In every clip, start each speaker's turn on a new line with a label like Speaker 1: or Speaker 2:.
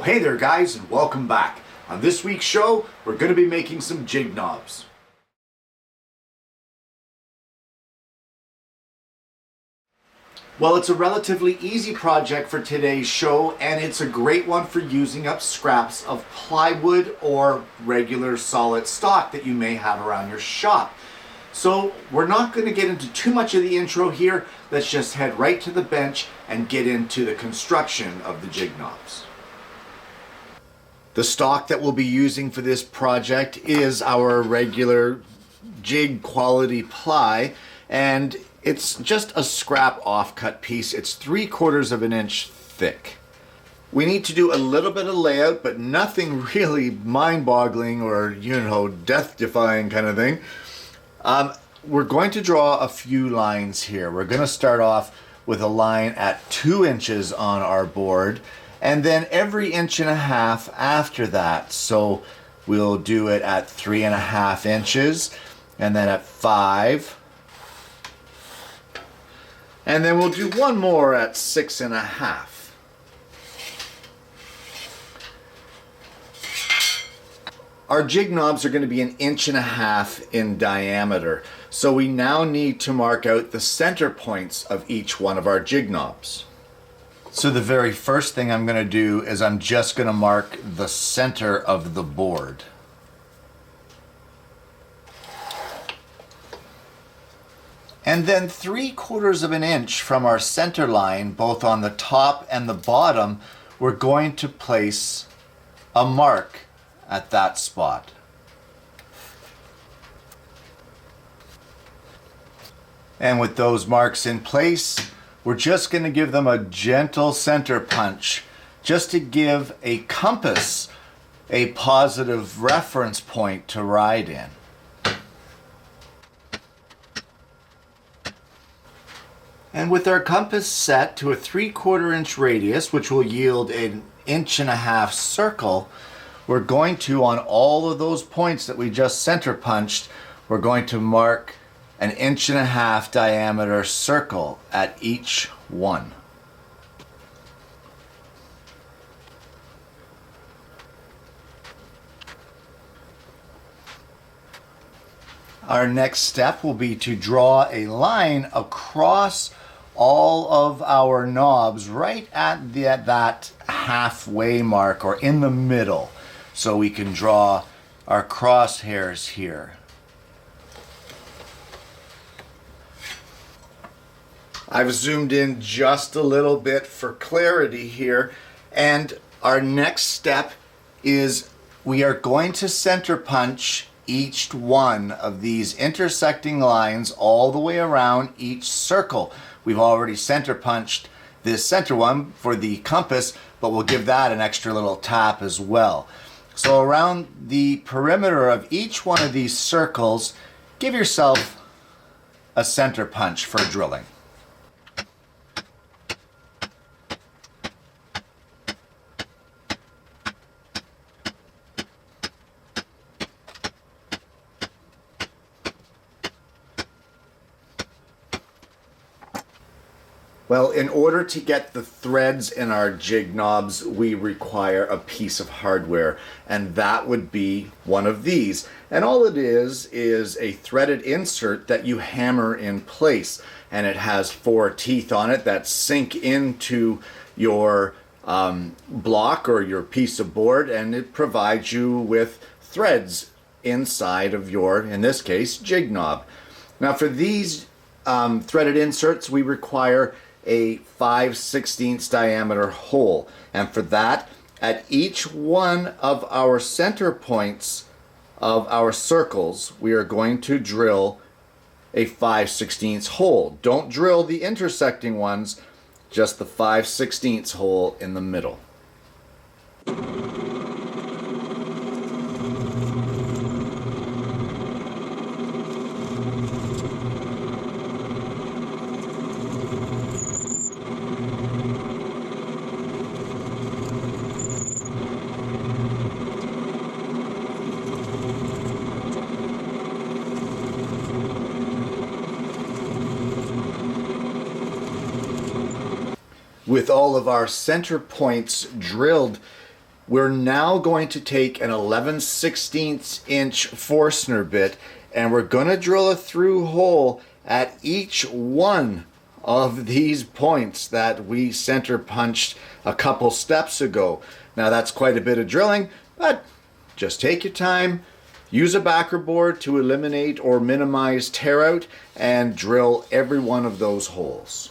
Speaker 1: Hey there guys, and welcome back. On this week's show, we're going to be making some jig knobs. Well, it's a relatively easy project for today's show, and it's a great one for using up scraps of plywood or regular solid stock that you may have around your shop. So we're not going to get into too much of the intro here. Let's just head right to the bench and get into the construction of the jig knobs. The stock that we'll be using for this project is our regular jig quality ply, and it's just a scrap offcut piece. It's 3/4 of an inch thick. We need to do a little bit of layout, but nothing really mind-boggling or, death-defying kind of thing. We're going to draw a few lines here. We're going to start off with a line at 2 inches on our board, and then every 1.5 inches after that. So we'll do it at 3.5 inches, and then at 5. And then we'll do one more at 6.5. Our jig knobs are going to be 1.5 inches in diameter. So we now need to mark out the center points of each one of our jig knobs. So the very first thing I'm going to do is I'm just going to mark the center of the board. And then 3/4 of an inch from our center line, both on the top and the bottom, we're going to place a mark at that spot. And with those marks in place, we're just going to give them a gentle center punch, just to give a compass a positive reference point to ride in. And with our compass set to a 3/4 inch radius, which will yield an 1.5 inch circle, we're going to, on all of those points that we just center punched, we're going to mark an 1.5 inch diameter circle at each one. Our next step will be to draw a line across all of our knobs right at that halfway mark, or in the middle, so we can draw our crosshairs here. I've zoomed in just a little bit for clarity here, and our next step is we are going to center punch each one of these intersecting lines all the way around each circle. We've already center punched this center one for the compass, but we'll give that an extra little tap as well. So around the perimeter of each one of these circles, give yourself a center punch for drilling. Well, in order to get the threads in our jig knobs, we require a piece of hardware, and that would be one of these. And all it is a threaded insert that you hammer in place, and it has 4 teeth on it that sink into your block or your piece of board, and it provides you with threads inside of your, in this case, jig knob. Now for these threaded inserts, we require a 5/16 diameter hole, and for that, at each one of our center points of our circles, we are going to drill a 5/16 hole. Don't drill the intersecting ones, just the 5/16 hole in the middle. With all of our center points drilled, We're now going to take an 11/16" Forstner bit, and we're going to drill a through hole at each one of these points that we center punched a couple steps ago. Now that's quite a bit of drilling, but just take your time, use a backer board to eliminate or minimize tear out, and drill every one of those holes.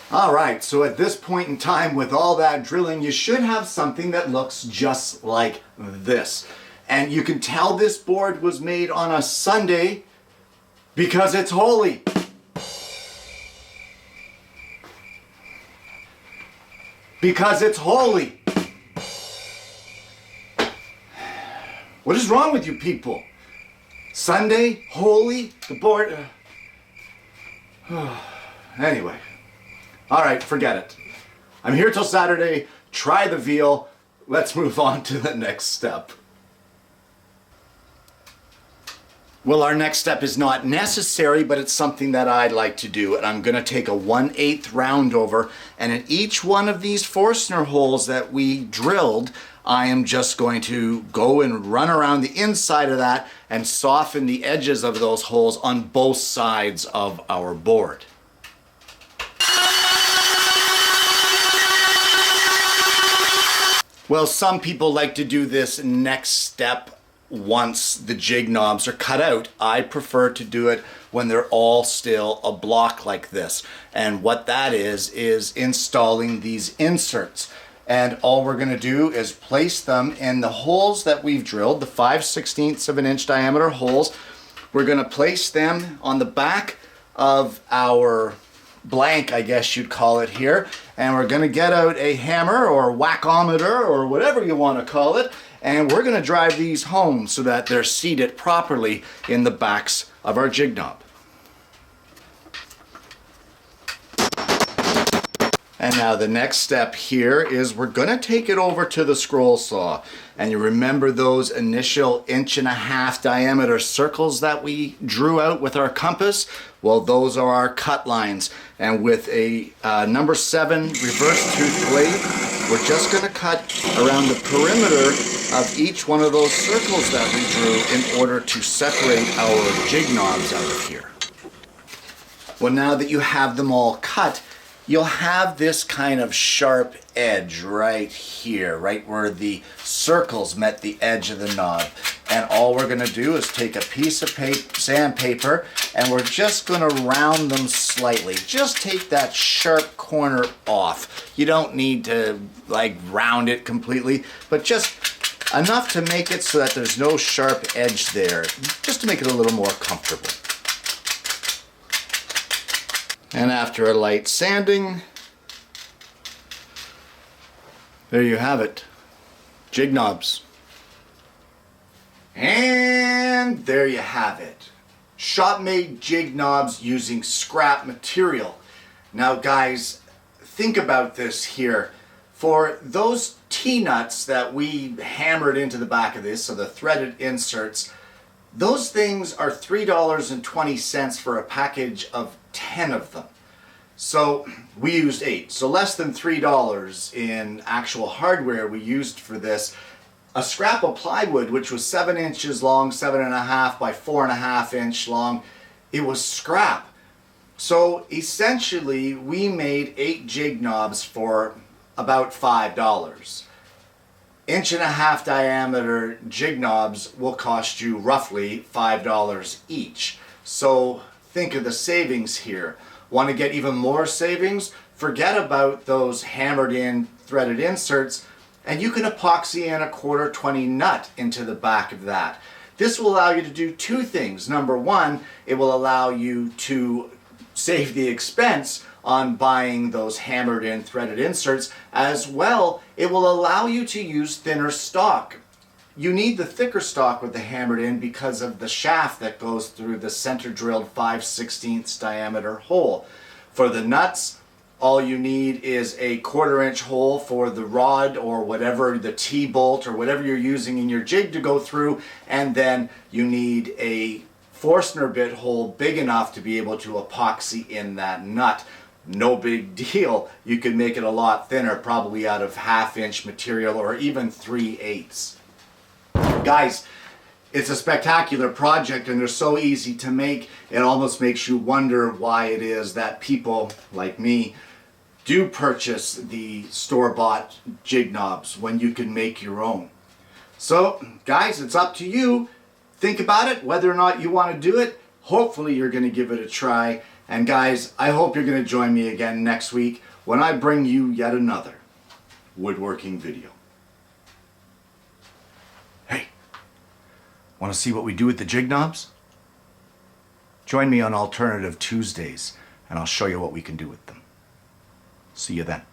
Speaker 1: Alright, so at this point in time with all that drilling, you should have something that looks just like this. And you can tell this board was made on a Sunday because it's holy. Because it's holy. What is wrong with you people? Sunday, holy, the board... Anyway. Alright, forget it. I'm here till Saturday. Try the veal. Let's move on to the next step. Well, our next step is not necessary, but it's something that I'd like to do. And I'm going to take a 1/8 round over, and in each one of these Forstner holes that we drilled, I am just going to go and run around the inside of that and soften the edges of those holes on both sides of our board. Well, some people like to do this next step once the jig knobs are cut out. I prefer to do it when they're all still a block like this. And what that is installing these inserts. And all we're going to do is place them in the holes that we've drilled, the 5/16" diameter holes. We're going to place them on the back of our blank, I guess you'd call it here, and we're going to get out a hammer or whackometer or whatever you want to call it, and we're going to drive these home so that they're seated properly in the backs of our jig knob. And now the next step here is we're going to take it over to the scroll saw. And you remember those initial 1.5" diameter circles that we drew out with our compass? Well, those are our cut lines. And with a number 7 reverse tooth blade, we're just going to cut around the perimeter of each one of those circles that we drew in order to separate our jig knobs out of here. Well, now that you have them all cut, you'll have this kind of sharp edge right here, right where the circles met the edge of the knob. And all we're going to do is take a piece of sandpaper, and we're just going to round them slightly. Just take that sharp corner off. You don't need to like round it completely, but just enough to make it so that there's no sharp edge there, just to make it a little more comfortable. And after a light sanding, there you have it. Jig knobs. And there you have it. Shop-made jig knobs using scrap material. Now guys, think about this here. For those T-nuts that we hammered into the back of this, so the threaded inserts, those things are $3.20 for a package of 10 of them. So we used 8, so less than $3 in actual hardware we used for this. A scrap of plywood, which was 7 inches long, 7.5 by 4.5 inch long, it was scrap. So essentially we made 8 jig knobs for about $5. 1.5" diameter jig knobs will cost you roughly $5 each. So think of the savings here. Want to get even more savings? Forget about those hammered in threaded inserts, and you can epoxy in a 1/4 20 nut into the back of that. This will allow you to do two things. Number one, it will allow you to save the expense on buying those hammered in threaded inserts. As well, it will allow you to use thinner stock. You need the thicker stock with the hammered in because of the shaft that goes through the center drilled 5/16 diameter hole. For the nuts, all you need is a 1/4 inch hole for the rod or whatever, the T-bolt or whatever you're using in your jig to go through, and then you need a Forstner bit hole big enough to be able to epoxy in that nut. No big deal. You could make it a lot thinner, probably out of 1/2 inch material or even 3/8. Guys, it's a spectacular project and they're so easy to make, it almost makes you wonder why it is that people like me do purchase the store-bought jig knobs when you can make your own. So, guys, it's up to you. Think about it, whether or not you want to do it. Hopefully you're going to give it a try. And guys, I hope you're going to join me again next week when I bring you yet another woodworking video. Hey, want to see what we do with the jig knobs? Join me on Alternative Tuesdays and I'll show you what we can do with them. See you then.